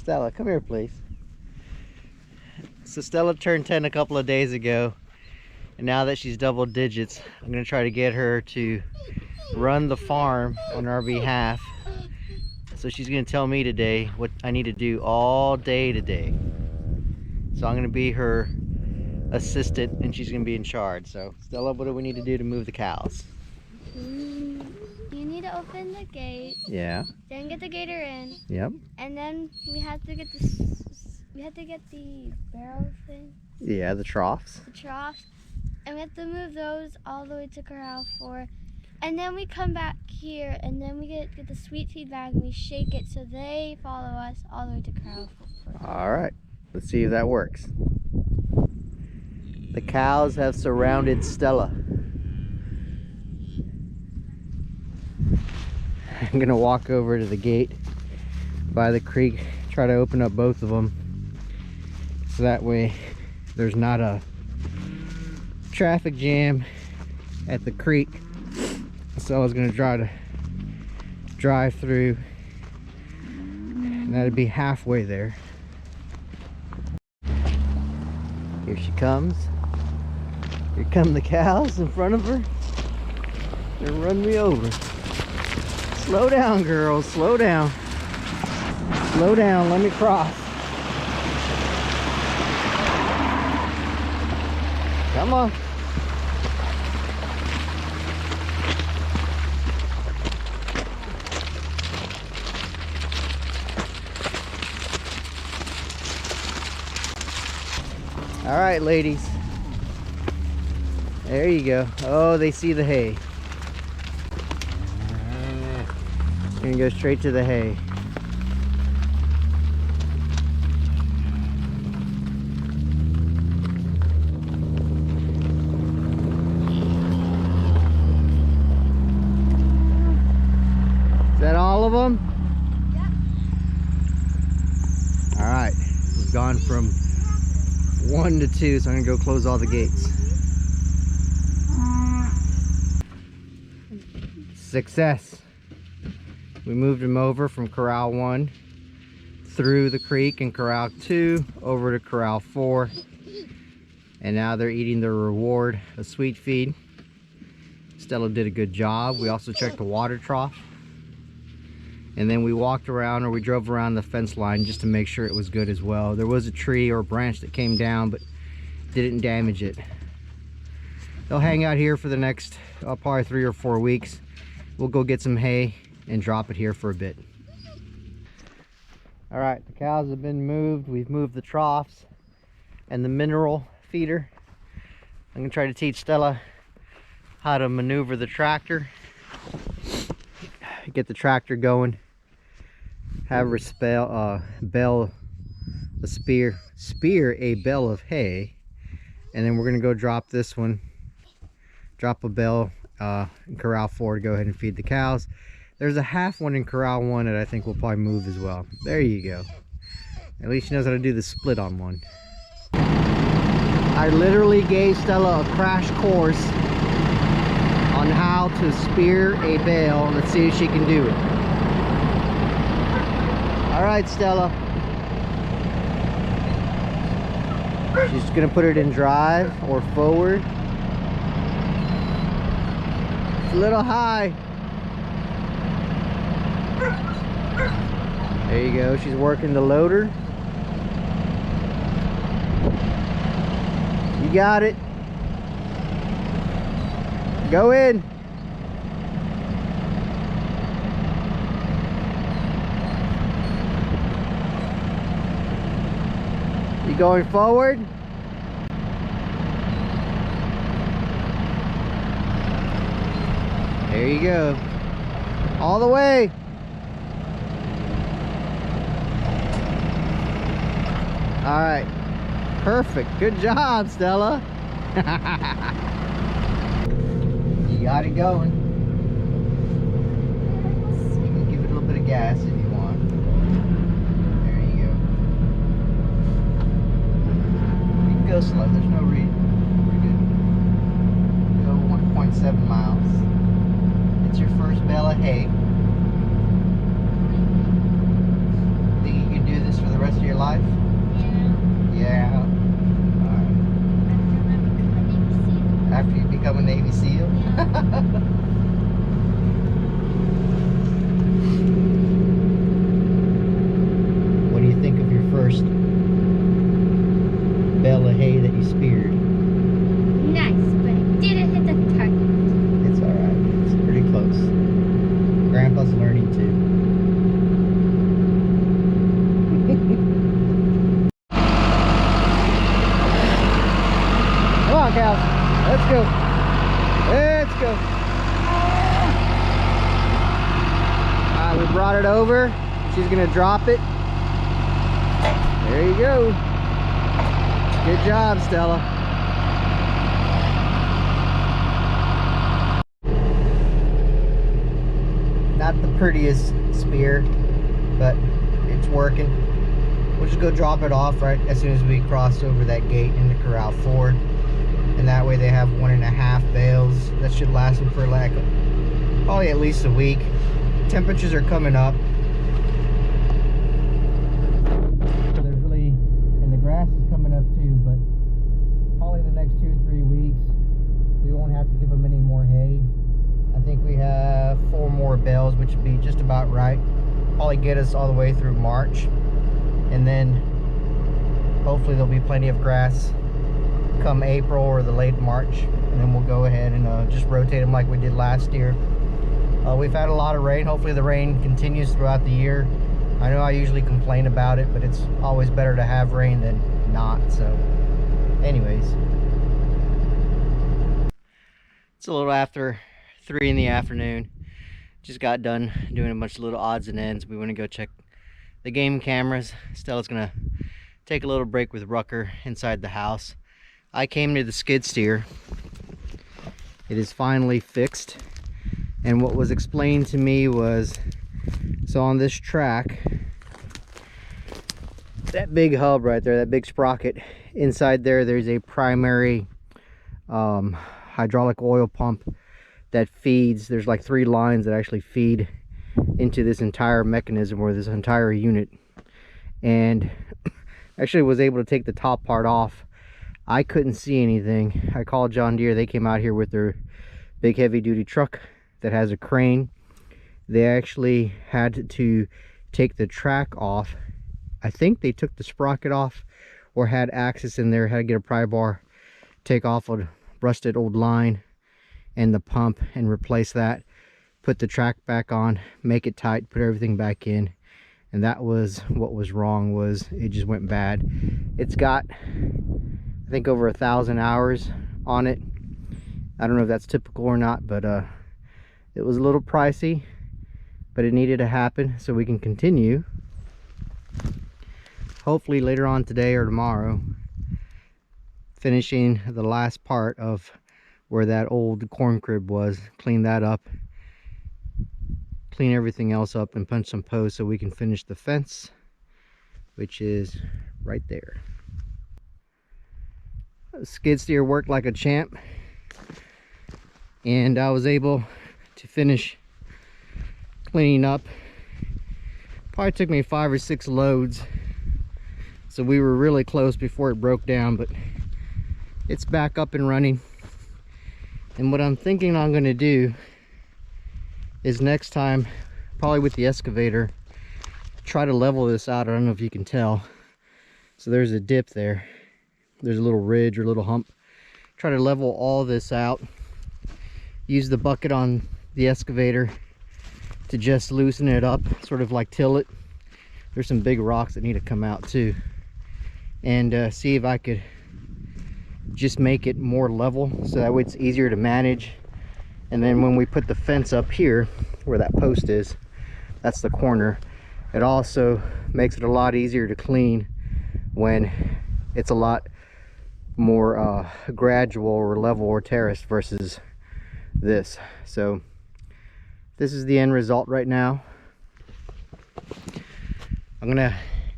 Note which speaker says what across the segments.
Speaker 1: Stella, come here, please. So Stella turned 10 a couple of days ago, and now that she's double digits, I'm gonna try to get her to run the farm on our behalf. So she's gonna tell me today what I need to do all day today. So I'm gonna be her assistant, and she's gonna be in charge. So Stella, what do we need to do to move the cows?
Speaker 2: You need to open the gate.
Speaker 1: Yeah.
Speaker 2: Then get the gator in.
Speaker 1: Yep.
Speaker 2: And then we have to get the barrel thing.
Speaker 1: Yeah, the troughs.
Speaker 2: The troughs. And we have to move those all the way to corral 4. And then we come back here, and then we get the sweet feed bag, and we shake it so they follow us all the way to corral 4.
Speaker 1: All right, let's see if that works. The cows have surrounded Stella. I'm gonna walk over to the gate by the creek, try to open up both of them, so that way there's not a traffic jam at the creek. So I was gonna try to drive through, and that'd be halfway there. Here she comes. Here come the cows in front of her. They're running me over. Slow down, girls, slow down. Slow down, let me cross. Come on. All right, ladies. There you go. Oh, they see the hay. You're gonna go straight to the hay. Is that all of them? Yep. All right, we've gone from 1 to 2, so I'm gonna go close all the gates. Success. We moved them over from corral 1 through the creek and corral 2 over to corral 4, and now they're eating their reward, a sweet feed. Stella did a good job. We also checked the water trough, and then we walked around, or we drove around the fence line just to make sure it was good as well. There was a tree or a branch that came down, but didn't damage it. They'll hang out here for the next probably 3 or 4 weeks. We'll go get some hay and drop it here for a bit. All right, the cows have been moved. We've moved the troughs and the mineral feeder. I'm gonna try to teach Stella how to maneuver the tractor, get the tractor going, have her spear a bale of hay, and then we're gonna go drop this one, drop a bale in corral 4 to go ahead and feed the cows. There's a half one in corral 1 that I think will probably move as well. There you go. At least she knows how to do the split on one. I literally gave Stella a crash course on how to spear a bale. Let's see if she can do it. All right, Stella. She's gonna put it in drive or forward. It's a little high. There you go. She's working the loader. You got it. Go in. You going forward? There you go. All the way. All right, perfect. Good job, Stella. You got it going. You can give it a little bit of gas if you want. There you go. You can go slow. There's no reason. We're good. Go 1.7 miles. It's your first bale of hay. Think you can do this for the life?
Speaker 2: Yeah.
Speaker 1: Yeah. Alright. After you become a Navy SEAL?
Speaker 2: Yeah.
Speaker 1: What do you think of your first bale of hay that you speared?
Speaker 2: Nice, but I didn't hit the target.
Speaker 1: It's alright. It's pretty close. Grandpa's learning too. Come on, cows. Let's go. Let's go. Alright, we brought it over. She's gonna drop it. There you go. Good job, Stella. Not the prettiest spear, but it's working. We'll just go drop it off right as soon as we cross over that gate into corral 4. And that way they have 1.5 bales. That should last them for like probably at least a week. Temperatures are coming up. So there's really, and the grass is coming up too, but probably the next 2 or 3 weeks we won't have to give them any more hay. I think we have 4 more bales, which would be just about right. Probably get us all the way through March. And then hopefully there'll be plenty of grass come April or the late March. And then we'll go ahead and just rotate them like we did last year. We've had a lot of rain. Hopefully the rain continues throughout the year. I know I usually complain about it, but it's always better to have rain than not. So anyways, it's a little after 3 in the afternoon. Just got done doing a bunch of little odds and ends. We want to go check the game cameras. Stella's gonna take a little break with Rucker inside the house. I came to the skid steer. It is finally fixed, and what was explained to me was, so on this track, that big hub right there, that big sprocket, inside there's a primary hydraulic oil pump that feeds. There's like 3 lines that actually feed into this entire mechanism, or this entire unit. And actually was able to take the top part off. I couldn't see anything. I called John Deere. They came out here with their big heavy duty truck that has a crane. They actually had to take the track off. I think they took the sprocket off, or had access in there, had to get a pry bar, take off a rusted old line and the pump and replace that, put the track back on, make it tight, put everything back in. And that was what was wrong, was it just went bad. It's got, I think, over 1,000 hours on it. I don't know if that's typical or not, but it was a little pricey, but it needed to happen so we can continue, hopefully later on today or tomorrow, finishing the last part of where that old corn crib was. Clean that up, clean everything else up, and punch some posts so we can finish the fence, which is right there. Skid steer worked like a champ, and I was able to finish cleaning up. Probably took me 5 or 6 loads, so we were really close before it broke down, but it's back up and running. And what I'm thinking I'm going to do is next time, probably with the excavator, try to level this out. I don't know if you can tell. So there's a dip there. There's a little ridge or little hump. Try to level all this out. Use the bucket on the excavator to just loosen it up, sort of like till it. There's some big rocks that need to come out too. And see if I could just make it more level, so that way it's easier to manage. And then when we put the fence up here, where that post is, that's the corner, it also makes it a lot easier to clean when it's a lot more gradual or level or terraced versus this. So this is the end result right now. I'm gonna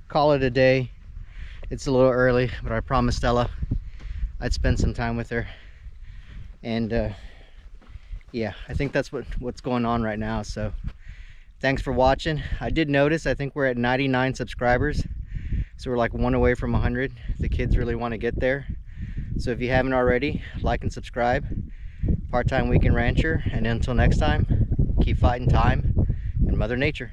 Speaker 1: call it a day. It's a little early, but I promised Stella I'd spend some time with her. And yeah, I think that's what's going on right now. So thanks for watching. I did notice, I think we're at 99 subscribers. So we're like 1 away from 100. The kids really want to get there. So if you haven't already, like and subscribe. Part-time weekend rancher, and until next time, keep fighting time and Mother Nature.